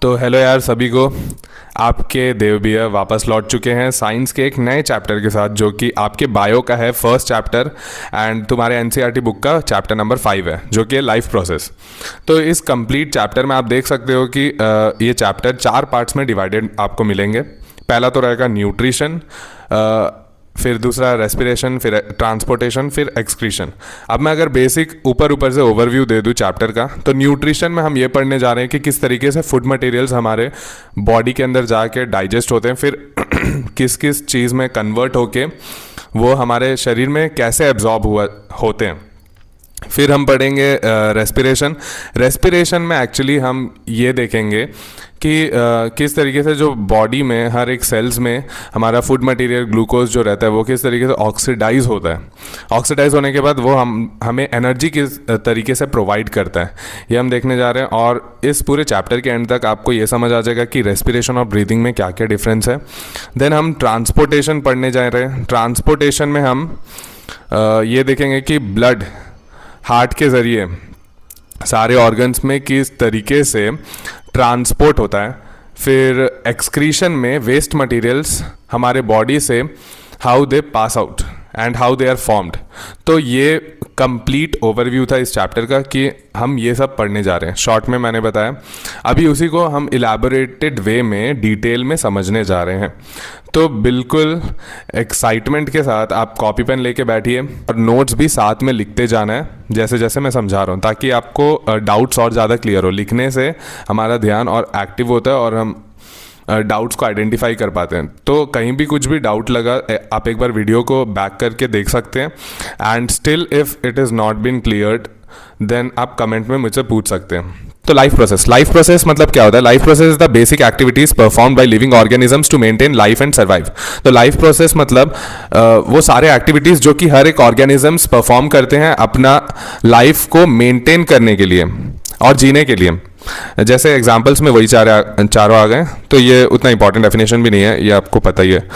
तो हेलो यार सभी को। आपके देव भैया वापस लौट चुके हैं साइंस के एक नए चैप्टर के साथ, जो कि आपके बायो का है फर्स्ट चैप्टर एंड तुम्हारे एनसीईआरटी बुक का चैप्टर नंबर 5 है, जो कि लाइफ प्रोसेस। तो इस कंप्लीट चैप्टर में आप देख सकते हो कि ये चैप्टर 4 पार्ट्स में डिवाइडेड आपको मिलेंगे। पहला तो रहेगा न्यूट्रिशन, फिर दूसरा रेस्पिरेशन, फिर ट्रांसपोर्टेशन, फिर एक्सक्रीशन। अब मैं अगर बेसिक ऊपर से ओवरव्यू दे दूं चैप्टर का, तो न्यूट्रिशन में हम ये पढ़ने जा रहे हैं कि किस तरीके से फूड मटेरियल्स हमारे बॉडी के अंदर जाके डाइजेस्ट होते हैं, फिर किस किस चीज़ में कन्वर्ट होके वो हमारे शरीर में कैसे एब्जॉर्ब होते हैं। फिर हम पढ़ेंगे रेस्पिरेशन। रेस्पिरेशन में एक्चुअली हम ये देखेंगे कि किस तरीके से जो बॉडी में हर एक सेल्स में हमारा फूड मटेरियल ग्लूकोज जो रहता है वो किस तरीके से ऑक्सीडाइज होता है। ऑक्सीडाइज होने के बाद वो हमें एनर्जी किस तरीके से प्रोवाइड करता है, ये हम देखने जा रहे हैं। और इस पूरे चैप्टर के एंड तक आपको ये समझ आ जाएगा कि रेस्पिरेशन और ब्रीदिंग में क्या क्या डिफरेंस है। देन हम ट्रांसपोर्टेशन पढ़ने जा रहे हैं। ट्रांसपोर्टेशन में हम ये देखेंगे कि ब्लड हार्ट के ज़रिए सारे ऑर्गन्स में किस तरीके से ट्रांसपोर्ट होता है। फिर एक्सक्रीशन में वेस्ट मटेरियल्स हमारे बॉडी से how they pass out and how they are formed. तो ये कंप्लीट ओवरव्यू था इस चैप्टर का कि हम ये सब पढ़ने जा रहे हैं। शॉर्ट में मैंने बताया, अभी उसी को हम इलैबोरेटेड वे में डिटेल में समझने जा रहे हैं। तो बिल्कुल एक्साइटमेंट के साथ आप कॉपी पेन लेके बैठिए और नोट्स भी साथ में लिखते जाना है जैसे जैसे मैं समझा रहा हूँ, ताकि आपको डाउट्स और ज़्यादा क्लियर हो। लिखने से हमारा ध्यान और एक्टिव होता है और हम डाउट्स को आइडेंटिफाई कर पाते हैं। तो कहीं भी कुछ भी डाउट लगा, आप एक बार वीडियो को बैक करके देख सकते हैं। And still if it is not been cleared then आप कमेंट में मुझसे पूछ सकते हैं। तो लाइफ प्रोसेस मतलब क्या होता है? Life process is the basic activities perform by living organisms to maintain life and survive. तो लाइफ प्रोसेस मतलब वो सारे एक्टिविटीज जो कि हर एक ऑर्गेनिजम्स परफॉर्म करते हैं अपना लाइफ को मेंटेन करने के लिए और जीने के लिए। जैसे एग्जाम्पल्स में वही चारों आ गए, तो ये उतना इंपॉर्टेंट डेफिनेशन भी नहीं है, ये आपको पता ही है।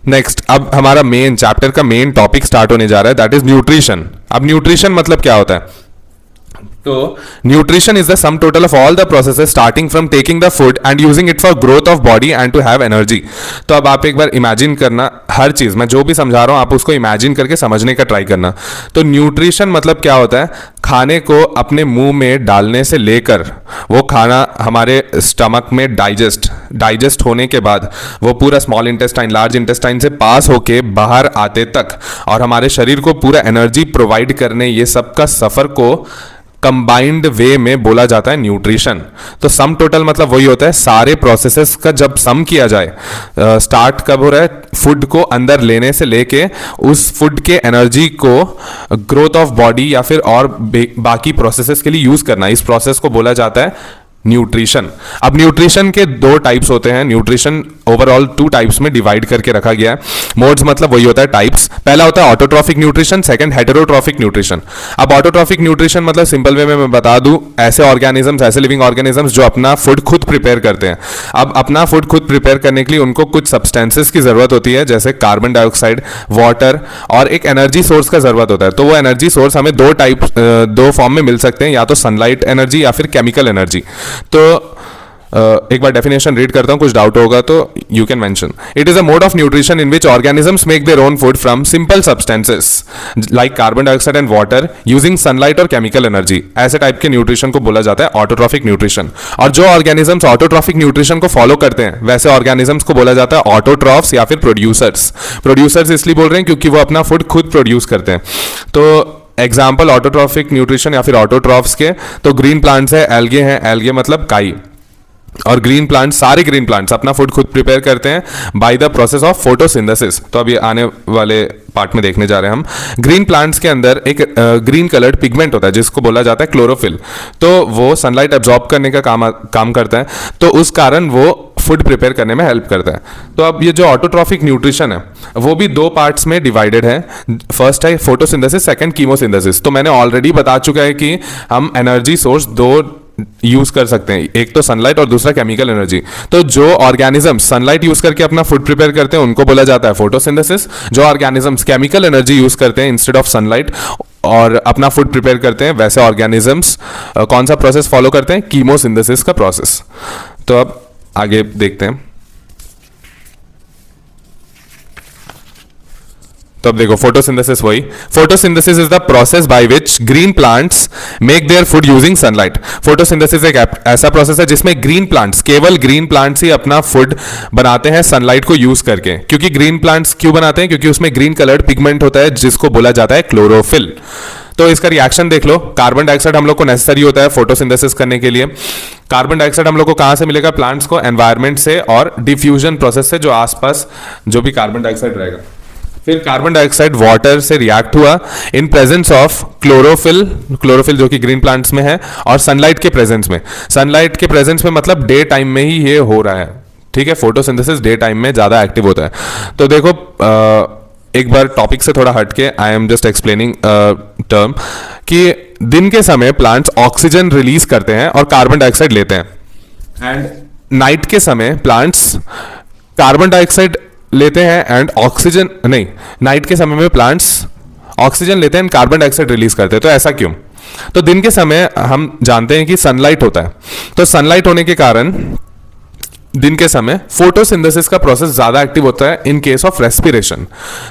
नेक्स्ट, अब हमारा मेन चैप्टर का मेन टॉपिक स्टार्ट होने जा रहा है, दैट इज न्यूट्रिशन। अब न्यूट्रिशन मतलब क्या होता है? तो nutrition is the sum total of all the processes starting from taking the food and using it for growth of body and to have energy. तो अब आप एक बार इमेजिन करना, हर चीज मैं जो भी समझा रहा हूं आप उसको इमेजिन करके समझने का ट्राई करना। तो न्यूट्रिशन मतलब क्या होता है? खाने को अपने मुंह में डालने से लेकर वो खाना हमारे स्टमक में डाइजेस्ट होने के बाद वो पूरा स्मॉल इंटेस्टाइन लार्ज इंटेस्टाइन से पास होके बाहर आते तक और हमारे शरीर को पूरा एनर्जी प्रोवाइड करने, ये सब का सफर को कंबाइंड वे में बोला जाता है न्यूट्रिशन। तो सम टोटल मतलब वही होता है, सारे प्रोसेसेस का जब सम किया जाए, स्टार्ट कब हो रहा है? फूड को अंदर लेने से लेके उस फूड के एनर्जी को ग्रोथ ऑफ बॉडी या फिर और बाकी प्रोसेसेस के लिए यूज करना, इस प्रोसेस को बोला जाता है न्यूट्रिशन। अब न्यूट्रिशन के 2 टाइप्स होते हैं। न्यूट्रिशन ओवरऑल 2 टाइप्स में डिवाइड करके रखा गया है। मोड्स मतलब वही होता है टाइप्स। पहला होता है autotrophic nutrition, second heterotrophic nutrition. अब ऑटोट्रॉफिक न्यूट्रिशन मतलब सिंपल वे में मैं बता दूं, ऐसे ऑर्गेनिजम्स, ऐसे लिविंग ऑर्गेनिजम्स जो अपना फूड खुद प्रिपेयर करते हैं। अब अपना फूड खुद प्रिपेयर करने के लिए उनको कुछ सब्सटेंसेस की जरूरत होती है, जैसे कार्बन डाइऑक्साइड, वाटर और एक एनर्जी सोर्स का जरूरत होता है। तो वो एनर्जी सोर्स हमें 2 फॉर्म में मिल सकते हैं, या तो सनलाइट एनर्जी या फिर केमिकल एनर्जी। तो एक बार डेफिनेशन रीड करता हूं, कुछ डाउट होगा तो you can mention. It is a mode of nutrition in which organisms make their own food from simple substances like carbon dioxide and water using sunlight और chemical energy. ऐसे type के nutrition को बोला जाता है autotrophic nutrition. और जो organisms autotrophic nutrition को फॉलो करते हैं वैसे ऑर्गेनिजम्स को बोला जाता है ऑटोट्रॉफ्स या फिर प्रोड्यूसर्स। प्रोड्यूसर्स इसलिए बोल रहे हैं क्योंकि वो अपना फूड खुद प्रोड्यूस करते हैं। तो एग्जाम्पल ऑटोट्रॉफिक न्यूट्रिशन या फिर ऑटोट्रॉफ्स के, तो ग्रीन प्लांट्स है, एल्गे हैं, एल्गे मतलब काई। और ग्रीन प्लांट्स, सारे ग्रीन प्लांट्स अपना फूड खुद प्रिपेयर करते हैं by the process of photosynthesis. तो अभी आने वाले पार्ट में देखने जा रहे हैं हम। ग्रीन प्लांट्स के अंदर एक ग्रीन कलर्ड पिगमेंट होता है जिसको बोला जाता है क्लोरोफिल। तो वो सनलाइट एब्जॉर्ब करने का काम करता है, तो उस कारण वो फूड प्रिपेयर करने में हेल्प करता है। तो अब ये जो ऑटोट्रॉफिक न्यूट्रिशन है वो भी 2 पार्ट्स में डिवाइडेड है। फर्स्ट है फोटोसिंथेसिस, सेकंड कीमोसिंथेसिस। तो मैंने ऑलरेडी बता चुका है कि हम एनर्जी सोर्स 2 यूज कर सकते हैं, एक तो सनलाइट और दूसरा केमिकल एनर्जी। तो जो ऑर्गेनिजम्स सनलाइट यूज करके अपना फूड प्रिपेयर करते हैं उनको बोला जाता है फोटोसिंथेसिस। जो ऑर्गेनिजम्स केमिकल एनर्जी यूज करते हैं इंस्टेड ऑफ सनलाइट और अपना फूड प्रिपेयर करते हैं, वैसे ऑर्गेनिजम्स कौन सा प्रोसेस फॉलो करते हैं? कीमोसिंथेसिस का प्रोसेस। तो अब आगे देखते हैं। तो अब देखो फोटोसिंथेसिस, वही photosynthesis is the process by which green plants make their food using sunlight. Photosynthesis एक ऐसा प्रोसेस है जिसमें ग्रीन प्लांट्स, केवल ग्रीन प्लांट्स ही अपना फूड बनाते हैं सनलाइट को यूज करके। क्योंकि ग्रीन प्लांट्स क्यों बनाते हैं? क्योंकि उसमें ग्रीन कलर्ड पिगमेंट होता है जिसको बोला जाता है क्लोरोफिल। तो इसका रिएक्शन देख लो। कार्बन डाइऑक्साइड हम लोग को नेसेसरी होता है फोटोसिंथेसिस करने के लिए। कार्बन डाइऑक्साइड हम लोग को कहां से मिलेगा? प्लांट्स को, एनवायरमेंट से और डिफ्यूजन प्रोसेस से, जो आसपास जो भी कार्बन डाइऑक्साइड रहेगा। फिर कार्बन डाइऑक्साइड वाटर से रिएक्ट हुआ in presence of chlorophyll, chlorophyll जो कि ग्रीन प्लांट्स में है, और सनलाइट के प्रेजेंस में। सनलाइट के प्रेजेंस में मतलब डे टाइम में ही ये हो रहा है, ठीक है। फोटोसिंथेसिस डे टाइम में ज्यादा एक्टिव होता है। तो देखो एक बार टॉपिक से थोड़ा हटके, I am just explaining term, कि दिन के समय प्लांट्स ऑक्सीजन रिलीज करते हैं और कार्बन डाइऑक्साइड लेते हैं, एंड नाइट के समय प्लांट्स कार्बन डाइऑक्साइड लेते हैं एंड ऑक्सीजन नहीं, नाइट के समय में प्लांट्स ऑक्सीजन लेते हैं एंड कार्बन डाइऑक्साइड रिलीज करते हैं। तो ऐसा क्यों? तो दिन के समय हम जानते हैं कि सनलाइट होता है, तो सनलाइट होने के कारण दिन के समय फोटोसिंथेसिस का प्रोसेस ज्यादा एक्टिव होता है इन केस ऑफ रेस्पिरेशन।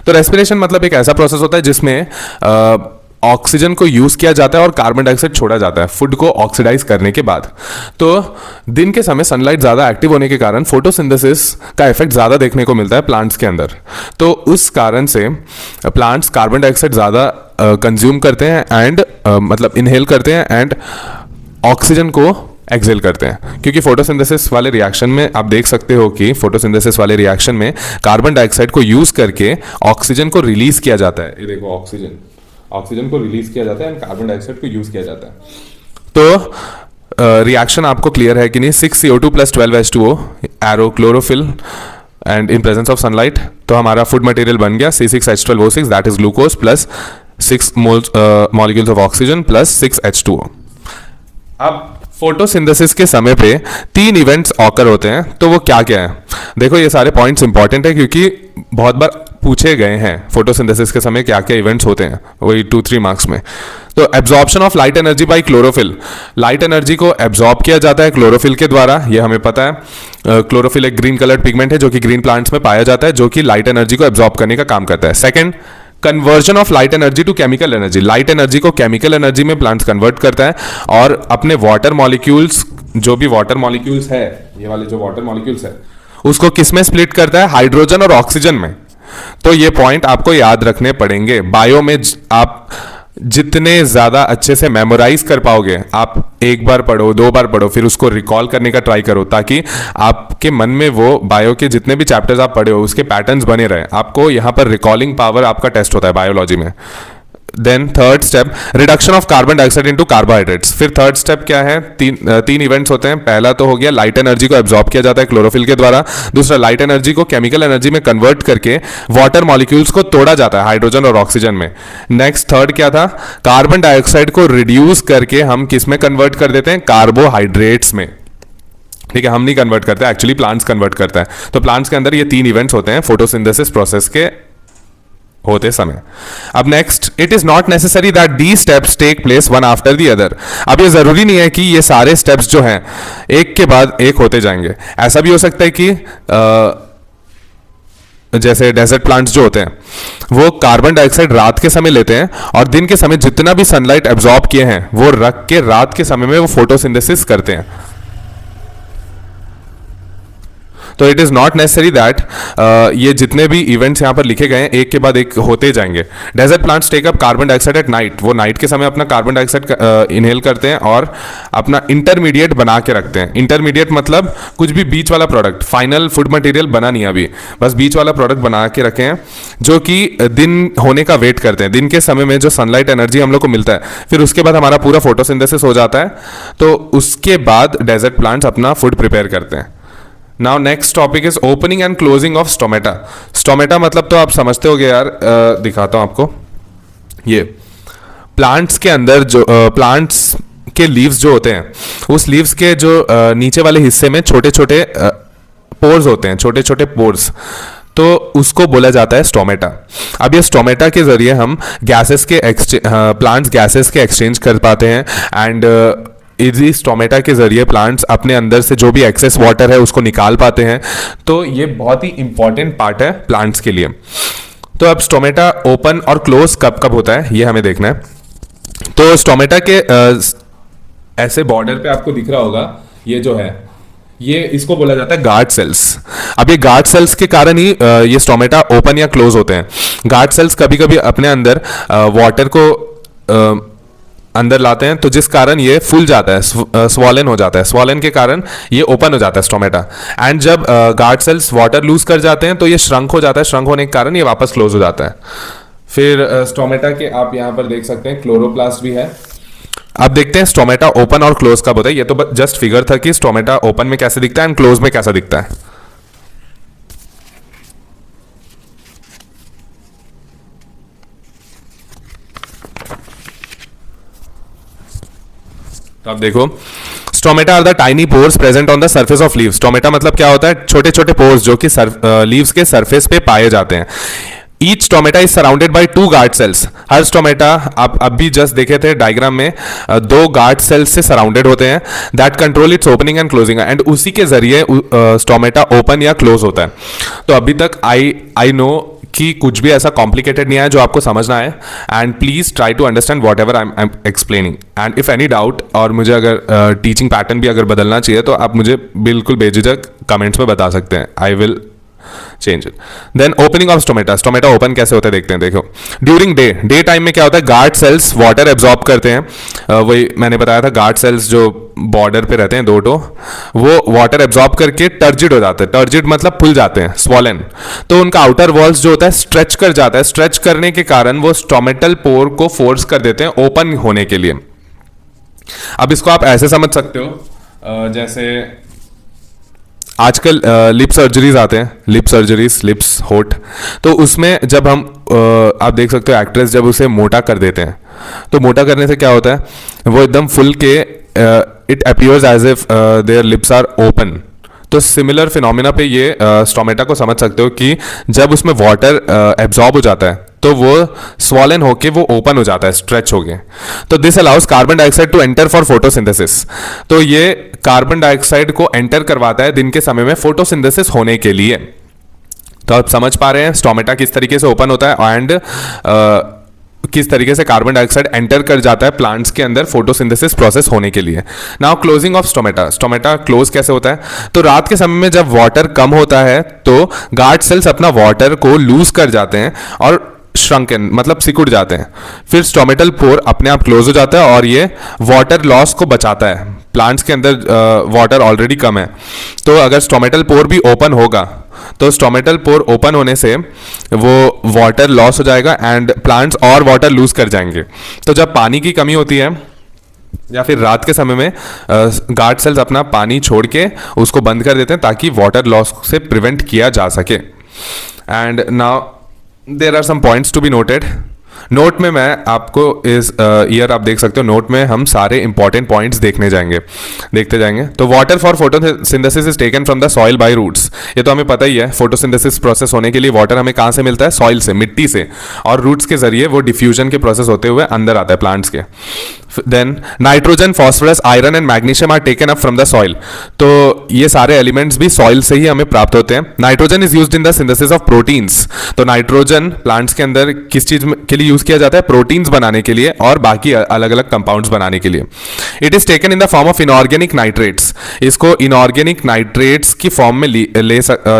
तो रेस्पिरेशन मतलब एक ऐसा प्रोसेस होता है जिसमें ऑक्सीजन को यूज किया जाता है और कार्बन डाइऑक्साइड छोड़ा जाता है फूड को ऑक्सीडाइज करने के बाद। तो दिन के समय सनलाइट ज्यादा एक्टिव होने के कारण फोटोसिंथेसिस का इफेक्ट ज्यादा देखने को मिलता है प्लांट्स के अंदर। तो उस कारण से प्लांट्स कार्बन डाइऑक्साइड ज्यादा कंज्यूम करते हैं एंड मतलब इनहेल करते हैं एंड ऑक्सीजन को एक्सेल करते हैं। क्योंकि फोटोसिंथेसिस वाले रिएक्शन में आप देख सकते हो कि फोटोसिंथेसिस वाले रिएक्शन में कार्बन डाइऑक्साइड को यूज करके ऑक्सीजन को रिलीज किया जाता है। ये देखो ऑक्सीजन को रिलीज किया जाता है एंड कार्बन डाइऑक्साइड को यूज किया जाता है। तो रिएक्शन आपको क्लियर है कि नहीं? 6CO2 + 12H2O arrow chlorophyll and in presence of sunlight. तो हमारा फूड मटेरियल बन गया C6H12O6, that is glucose, plus 6 molecules of oxygen plus 6H2O। अब फोटोसिंथेसिस के समय पे 3 इवेंट्स ऑकर होते हैं, तो वो क्या क्या है? देखो ये सारे पॉइंट्स इंपॉर्टेंट है क्योंकि बहुत बार पूछे गए हैं फोटोसिंथेसिस के समय क्या क्या इवेंट्स होते हैं, वही 2-3 मार्क्स में। तो absorption of light energy by chlorophyll, light energy को एब्जॉर्ब किया जाता है क्लोरोफिल के द्वारा, ये हमें पता है। क्लोरोफिल एक ग्रीन कलर्ड पिगमेंट है जो कि ग्रीन प्लांट्स में पाया जाता है, जो कि लाइट एनर्जी को एब्जॉर्ब करने का काम करता है। Second, conversion of light energy to chemical energy, light energy को केमिकल एनर्जी में प्लांट्स कन्वर्ट करता है और अपने वाटर मॉलिक्यूल्स, जो भी वाटर मॉलिक्यूल्स है, ये वाले जो वाटर मॉलिक्यूल्स है, उसको किस में स्प्लिट करता है? हाइड्रोजन और ऑक्सीजन में। तो ये पॉइंट आपको याद रखने पड़ेंगे। बायो में आप जितने ज्यादा अच्छे से मेमोराइज कर पाओगे, आप एक बार पढ़ो, 2 बार पढ़ो, फिर उसको रिकॉल करने का ट्राई करो, ताकि आपके मन में वो बायो के जितने भी चैप्टर्स आप पढ़े हो उसके पैटर्न्स बने रहे। आपको यहाँ पर रिकॉलिंग पावर आपका टेस्ट होता है बायोलॉजी में। Then third step, reduction of carbon dioxide into carbohydrates. फिर थर्ड स्टेप क्या है? तीन इवेंट्स होते हैं। पहला तो हो गया लाइट एनर्जी को एब्जॉर्ब किया जाता है क्लोरोफिल के द्वारा। दूसरा, लाइट एनर्जी को केमिकल एनर्जी में कन्वर्ट करके वाटर मॉलिक्यूल्स को तोड़ा जाता है हाइड्रोजन और ऑक्सीजन में। नेक्स्ट थर्ड क्या था? कार्बन डाइऑक्साइड को रिड्यूस करके हम किस में कन्वर्ट कर देते हैं? कार्बोहाइड्रेट्स में। ठीक है, हम नहीं कन्वर्ट करते, एक्चुअली प्लांट्स कन्वर्ट करता है। तो प्लांट्स के अंदर ये 3 इवेंट्स होते हैं फोटोसिंथेसिस प्रोसेस के होते समय। अब next, it is not necessary that these steps take place one after the other. अब ये जरूरी नहीं है कि ये सारे स्टेप्स जो हैं एक के बाद एक होते जाएंगे। ऐसा भी हो सकता है कि जैसे डेजर्ट प्लांट्स जो होते हैं वो कार्बन डाइऑक्साइड रात के समय लेते हैं और दिन के समय जितना भी सनलाइट एब्जॉर्ब किए हैं वो रख के रात के समय में वो फोटोसिंथेसिस करते हैं। तो it is not necessary that ये जितने भी इवेंट्स यहाँ पर लिखे गए हैं एक के बाद एक होते जाएंगे। Desert plants take up carbon dioxide at night, वो नाइट के समय अपना कार्बन डाइऑक्साइड इनहेल करते हैं और अपना इंटरमीडिएट बना के रखते हैं। इंटरमीडिएट मतलब कुछ भी बीच वाला प्रोडक्ट, फाइनल फूड मटेरियल बना नहीं अभी, बस बीच वाला प्रोडक्ट बना के रखे हैं जो कि दिन होने का वेट करते हैं। दिन के समय में जो सनलाइट एनर्जी हम लोग को मिलता है, फिर उसके बाद हमारा पूरा फोटोसिंथेसिस हो जाता है, तो उसके बाद डेजर्ट प्लांट्स अपना फूड प्रिपेयर करते हैं। Now next topic is opening and closing of stomata. Stomata मतलब तो आप समझते होगे यार, दिखाता हूं आपको। ये प्लांट्स के अंदर जो प्लांट्स के लीव्स जो होते हैं, उस लीव्स के जो नीचे वाले हिस्से में छोटे छोटे पोर्स होते हैं, छोटे छोटे पोर्स, तो उसको बोला जाता है स्टोमेटा। अब ये स्टोमेटा के जरिए हम गैसेस के प्लांट्स गैसेस के एक्सचेंज कर पाते हैं एंड इजी स्टोमेटा के ज़रिए प्लांट्स अपने अंदर से जो भी एक्सेस वाटर है उसको निकाल पाते हैं। तो ये बहुत ही इंपॉर्टेंट पार्ट है प्लांट्स के लिए। तो अब स्टोमेटा ओपन और क्लोज कब कब होता है ये हमें देखना है। तो स्टोमेटा के ऐसे बॉर्डर पे आपको दिख रहा होगा, ये जो है ये इसको बोला जाता है गार्ड सेल्स। अब ये गार्ड सेल्स के कारण ही ये स्टोमेटा ओपन या क्लोज होते हैं। गार्ड सेल्स कभी कभी अपने अंदर वाटर को अंदर लाते हैं, तो जिस कारण ये फूल जाता है, स्वॉलन हो जाता है। स्वॉलन के कारण ये ओपन हो जाता है स्टोमेटा। एंड जब गार्ड सेल्स वाटर लूज कर जाते हैं तो ये श्रंक हो जाता है। श्रंक होने के कारण ये वापस क्लोज हो जाता है। फिर स्टोमेटा के आप यहाँ पर देख सकते हैं क्लोरोप्लास्ट भी है। अब देखते हैं स्टोमेटा ओपन और क्लोज कब होता है। ये तो जस्ट फिगर था कि स्टोमेटा ओपन में कैसे दिखता है एंड क्लोज में कैसा दिखता है। तो आप देखो, stomata are the tiny pores present on the surface of leaves. Stomata मतलब क्या होता है, छोटे छोटे पोर्स जो कि लीव्स के सरफेस पे पाए जाते हैं। Each stomata is surrounded by 2 guard cells. Her stomata आप अभी जस्ट देखे थे डायग्राम में, 2 गार्ड सेल्स से सराउंडेड होते हैं that control it's opening and closing, and उसी के जरिए स्टोमेटा ओपन या क्लोज होता है। तो अभी तक आई नो कि कुछ भी ऐसा कॉम्प्लिकेटेड नहीं है जो आपको समझना है। And please try to understand whatever I am explaining. And if any doubt, और मुझे अगर टीचिंग पैटर्न भी अगर बदलना चाहिए तो आप मुझे बिल्कुल बेझिझक कमेंट्स में बता सकते हैं। I will change it. Then opening of stomata. Stomata open कैसे होता है देखते हैं। देखो, ड्यूरिंग डे टाइम में क्या होता है, गार्ड सेल्स वाटर एब्जॉर्ब करते हैं। वही मैंने बताया था, गार्ड सेल्स जो बॉर्डर पे रहते हैं 2 वो वाटर एब्जॉर्ब करके टर्जिड हो जाते हैं। टर्जिड मतलब फुल जाते हैं, स्वॉलन। तो उनका आउटर वॉल्स जो होता है स्ट्रेच कर जाता है। स्ट्रेच करने के कारण वो स्टोमेटल पोर को फोर्स कर देते हैं ओपन होने के लिए। अब इसको आप ऐसे समझ सकते हो, जैसे आजकल लिप सर्जरीज आते हैं, लिप सर्जरीज, लिप्स, होठ। तो उसमें जब हम आप देख सकते हो एक्ट्रेस जब उसे मोटा कर देते हैं, तो मोटा करने से क्या होता है, वो एकदम फुल के it appears as if their lips are open. तो सिमिलर फिनोमिना पे ये स्टोमेटा को समझ सकते हो कि जब उसमें वाटर एब्जॉर्ब हो जाता है तो वो स्वॉलन होके वो ओपन हो जाता है, स्ट्रेच हो गए। तो this allows carbon dioxide to enter for photosynthesis. तो ये कार्बन डाइऑक्साइड को एंटर करवाता है दिन के समय में फोटोसिंथेसिस होने के लिए। तो आप समझ पा रहे हैं स्टोमेटा किस तरीके से ओपन होता है एंड किस तरीके से कार्बन डाइऑक्साइड एंटर कर जाता है प्लांट्स के अंदर फोटोसिंथेसिस प्रोसेस होने के लिए। Now closing of stomata. Stomata close कैसे होता है, तो रात के समय में जब वाटर कम होता है तो गार्ड सेल्स अपना वाटर को लूज कर जाते हैं और श्रंकन मतलब सिकुड़ जाते हैं। फिर स्टोमेटल पोर अपने आप क्लोज हो जाता है और ये वाटर लॉस को बचाता है। प्लांट्स के अंदर वाटर ऑलरेडी कम है, तो अगर स्टोमेटल पोर भी ओपन होगा तो स्टोमेटल पोर ओपन होने से वो वाटर लॉस हो जाएगा एंड प्लांट्स और वाटर लूज कर जाएंगे। तो जब पानी की कमी होती है या फिर रात के समय में गार्ड सेल्स अपना पानी छोड़ के उसको बंद कर देते हैं ताकि वाटर लॉस से प्रिवेंट किया जा सके। And now there are some points to be noted. Note में मैं आपको इस ईयर आप देख सकते हो, नोट में हम सारे इंपॉर्टेंट पॉइंट्स देखते जाएंगे। तो water for photosynthesis is taken from the soil by roots. ये तो हमें पता ही है, फोटोसिंथेसिस प्रोसेस होने के लिए वाटर हमें कहाँ से मिलता है, सॉइल से, मिट्टी से, और रूट्स के जरिए वो डिफ्यूजन के प्रोसेस होते हुए अंदर आता है प्लांट्स के। Then nitrogen, phosphorus, iron and magnesium are taken up from the soil. तो ये सारे एलिमेंट्स भी सॉइल से ही हमें प्राप्त होते हैं। Nitrogen is used in the synthesis of proteins. तो नाइट्रोजन प्लांट्स के अंदर किस चीज के लिए यूज किया जाता है, प्रोटीन्स बनाने के लिए और बाकी अलग अलग कंपाउंड्स बनाने के लिए। It is taken in the form of inorganic nitrates. इसको इनऑर्गेनिक नाइट्रेट्स की फॉर्म में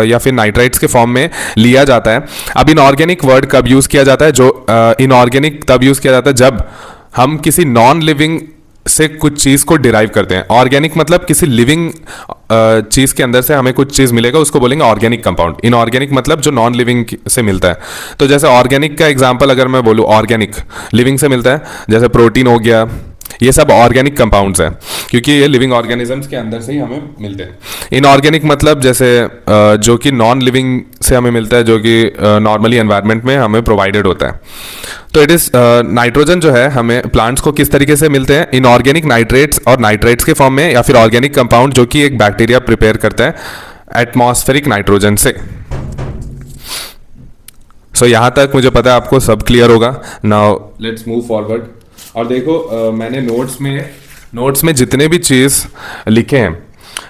या फिर नाइट्राइट्स के फॉर्म में लिया जाता है। अब इनऑर्गेनिक वर्ड कब यूज किया जाता है, जो इनऑर्गेनिक तब यूज किया जाता है जब हम किसी नॉन लिविंग से कुछ चीज़ को डिराइव करते हैं। ऑर्गेनिक मतलब किसी लिविंग चीज़ के अंदर से हमें कुछ चीज़ मिलेगा, उसको बोलेंगे ऑर्गेनिक कंपाउंड। इनऑर्गेनिक मतलब जो नॉन लिविंग से मिलता है। तो जैसे ऑर्गेनिक का एग्जांपल अगर मैं बोलूँ, ऑर्गेनिक लिविंग से मिलता है, जैसे प्रोटीन हो गया, ये सब ऑर्गेनिक कंपाउंड्स हैं क्योंकि ये लिविंग ऑर्गेनिजम्स के अंदर से ही हमें मिलते हैं। इनऑर्गेनिक मतलब जैसे जो कि नॉन लिविंग से हमें मिलता है, जो कि नॉर्मली एनवायरनमेंट में हमें प्रोवाइडेड होता है। तो इट इज नाइट्रोजन जो है हमें प्लांट्स को किस तरीके से मिलते हैं, इनऑर्गेनिक नाइट्रेट्स और नाइट्राइट्स के फॉर्म में, या फिर ऑर्गेनिक कंपाउंड जो कि एक बैक्टीरिया प्रिपेयर करता है एटमॉस्फेरिक नाइट्रोजन से। सो यहाँ तक मुझे पता है आपको सब क्लियर होगा। Now let's move forward. और देखो मैंने नोट्स में नोट्स में जितने भी चीज़ लिखे हैं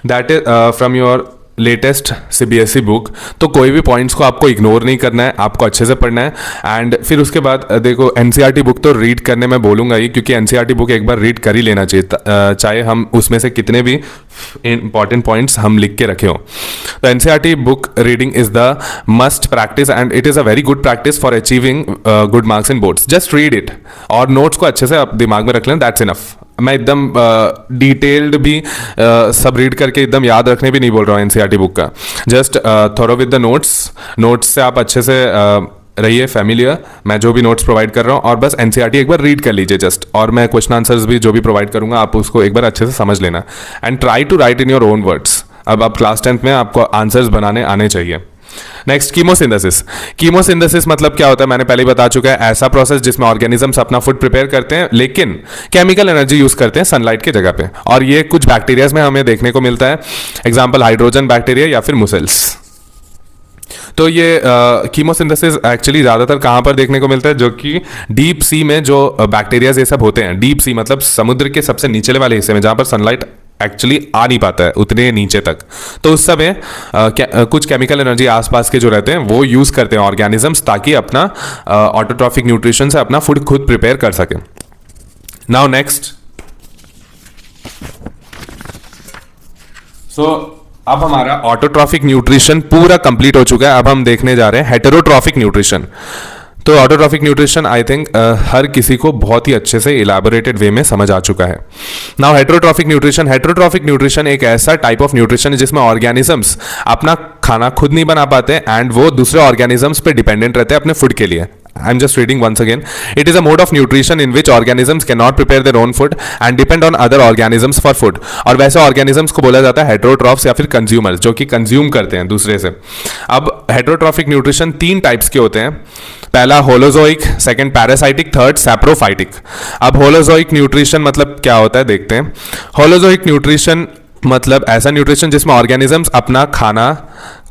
that is from your latest CBSE book, तो कोई भी पॉइंट्स को आपको इग्नोर नहीं करना है, आपको अच्छे से पढ़ना है। एंड फिर उसके बाद देखो एनसीईआरटी बुक तो रीड करने में बोलूँगा ही, क्योंकि एनसीईआरटी बुक एक बार रीड कर ही लेना चाहिए, चाहे हम उसमें से कितने भी इंपॉर्टेंट पॉइंट्स हम लिख के रखे हों। तो NCERT book reading is the must practice and it is a very good practice for achieving good marks in boards. Just read it और नोट्स को अच्छे से आप दिमाग में रख लें, दैट्स इनफ। मैं एकदम डिटेल्ड भी सब रीड करके एकदम याद रखने भी नहीं बोल रहा हूँ एनसीईआरटी बुक का। Just thorough with the notes से आप अच्छे से रहिए फैमिलियर, मैं जो भी नोट्स प्रोवाइड कर रहा हूँ, और बस एनसीईआरटी एक बार रीड कर लीजिए जस्ट, और मैं क्वेश्चन आंसर्स भी जो भी प्रोवाइड करूँगा आप उसको एक बार अच्छे से समझ लेना and try to write in your own words. अब आप क्लास 10th में आपको आंसर्स बनाने आने चाहिए। Next, chemosynthesis. कीमोसिंथेसिस मतलब क्या होता है, मैंने पहले ही बता चुका है, ऐसा प्रोसेस जिसमें ऑर्गेनिजम्स अपना फूड प्रिपेयर करते हैं लेकिन केमिकल एनर्जी यूज करते हैं सनलाइट की जगह पे, और ये कुछ बैक्टीरियाज में हमें देखने को मिलता है। एग्जांपल हाइड्रोजन बैक्टीरिया या फिर मुसेल्स। तो ये कीमोसिंथेसिस एक्चुअली ज़्यादातर कहाँ पर देखने को मिलता है, जो कि डीप सी में जो बैक्टीरियाज ये सब होते हैं। डीप सी मतलब समुद्र के सबसे निचले वाले हिस्से में, जहाँ पर सनलाइट एक्चुअली आ नहीं पाता है उतने नीचे तक, तो उस समय कुछ केमिकल एनर्जी आसपास के जो रहते हैं वो यूज़ करते हैं ऑर्गेनिजम्स, ताकि अपना ऑटोट्रॉफिक न्यूट्रिशन से अपना फूड खुद प्रिपेयर कर सके। नाउ नेक्स्ट, अब हमारा ऑटोट्रॉफिक न्यूट्रिशन पूरा कंप्लीट हो चुका है। अब हम देखने जा रहे हैं हेटेरोट्रॉफिक न्यूट्रिशन। तो ऑटोट्रॉफिक न्यूट्रिशन आई थिंक हर किसी को बहुत ही अच्छे से इलैबोरेटेड वे में समझ आ चुका है। नाउ हेटेरोट्रॉफिक न्यूट्रिशन एक ऐसा टाइप ऑफ न्यूट्रिशन है जिसमें ऑर्गेनिजम्स अपना खाना खुद नहीं बना पाते एंड वो दूसरे ऑर्गेनिजम्स पे डिपेंडेंट रहते हैं अपने फूड के लिए। I'm just reading once again. It is a mode of nutrition in which organisms cannot prepare their own food and depend on other organisms for food. और वैसे organisms को बोला जाता है heterotrophs या फिर consumers, जो कि consume करते हैं दूसरे से। अब heterotropic nutrition 3 टाइप्स के होते हैं। पहला holozoic, second parasitic, third saprophytic. अब होलोजोइक न्यूट्रिशन मतलब क्या होता है देखते हैं। होलोजोइक न्यूट्रिशन मतलब ऐसा न्यूट्रिशन जिसमें ऑर्गेनिजम्स अपना खाना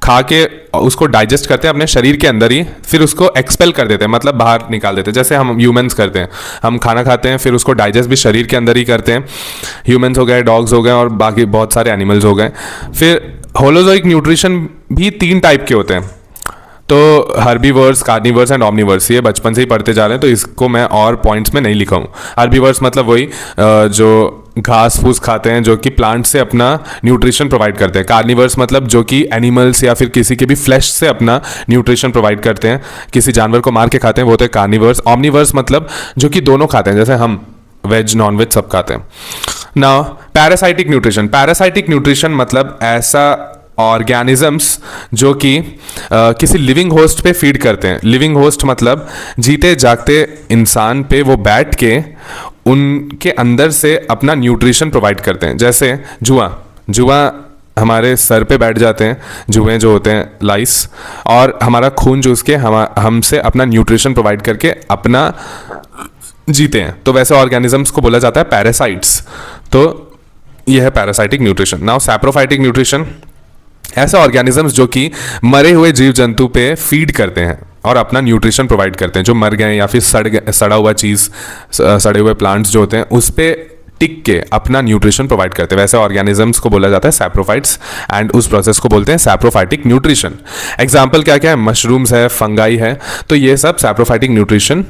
खा के उसको डाइजेस्ट करते हैं अपने शरीर के अंदर ही, फिर उसको एक्सपेल कर देते हैं, मतलब बाहर निकाल देते हैं, जैसे हम ह्यूमंस करते हैं। हम खाना खाते हैं फिर उसको डाइजेस्ट भी शरीर के अंदर ही करते हैं। ह्यूमंस हो गए, डॉग्स हो गए और बाकी बहुत सारे एनिमल्स हो गए। फिर होलोजोइक न्यूट्रिशन भी 3 टाइप के होते हैं। तो हर्बीवर्स, कार्निवर्स एंड ऑमनीवर्स, ये बचपन से ही पढ़ते जा रहे हैं तो इसको मैं और पॉइंट्स में नहीं लिखा हूँ। हर्बीवर्स मतलब वही जो घास फूस खाते हैं, जो कि प्लांट से अपना न्यूट्रिशन प्रोवाइड करते हैं। कार्निवर्स मतलब जो कि एनिमल्स या फिर किसी के भी फ्लैश से अपना न्यूट्रिशन प्रोवाइड करते हैं, किसी जानवर को मार के खाते हैं, वो होते हैं कार्निवर्स। ऑमनीवर्स मतलब जो कि दोनों खाते हैं, जैसे हम वेज नॉन वेज सब खाते हैं। नाउ पैरासाइटिक न्यूट्रिशन मतलब ऐसा ऑर्गेनिजम्स जो कि किसी लिविंग होस्ट पे फीड करते हैं। लिविंग होस्ट मतलब जीते जागते इंसान पे वो बैठ के उनके अंदर से अपना न्यूट्रिशन प्रोवाइड करते हैं। जैसे जुआ हमारे सर पे बैठ जाते हैं, जुएं जो होते हैं लाइस, और हमारा खून चूस के हमसे अपना न्यूट्रिशन प्रोवाइड करके अपना जीते हैं। तो वैसे ऑर्गेनिजम्स को बोला जाता है पैरासाइट्स। तो यह है parasitic nutrition. Now saprophytic nutrition ऐसे ऑर्गेनिजम्स जो कि मरे हुए जीव जंतु पे फीड करते हैं और अपना न्यूट्रिशन प्रोवाइड करते हैं, जो मर गए या फिर सड़ा हुआ चीज़, सड़े हुए प्लांट्स जो होते हैं उस पे टिक के अपना न्यूट्रिशन प्रोवाइड करते हैं। वैसे ऑर्गेनिजम्स को बोला जाता है सैप्रोफाइट्स एंड उस प्रोसेस को बोलते हैं सैप्रोफाइटिक न्यूट्रिशन। एग्जाम्पल क्या क्या है, मशरूम्स है, फंगाई है, तो ये सब सैप्रोफाइटिक न्यूट्रिशन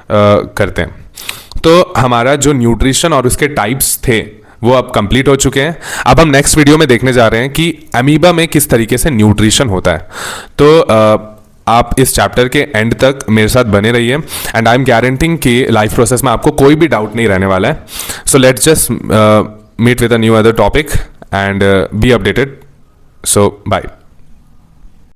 करते हैं। तो हमारा जो न्यूट्रिशन और उसके टाइप्स थे वो अब कंप्लीट हो चुके हैं। अब हम नेक्स्ट वीडियो में देखने जा रहे हैं कि अमीबा में किस तरीके से न्यूट्रिशन होता है। तो आप इस चैप्टर के एंड तक मेरे साथ बने रहिए एंड आई एम गारंटिंग कि लाइफ प्रोसेस में आपको कोई भी डाउट नहीं रहने वाला है। So let's just meet with a new other topic and be updated. So bye.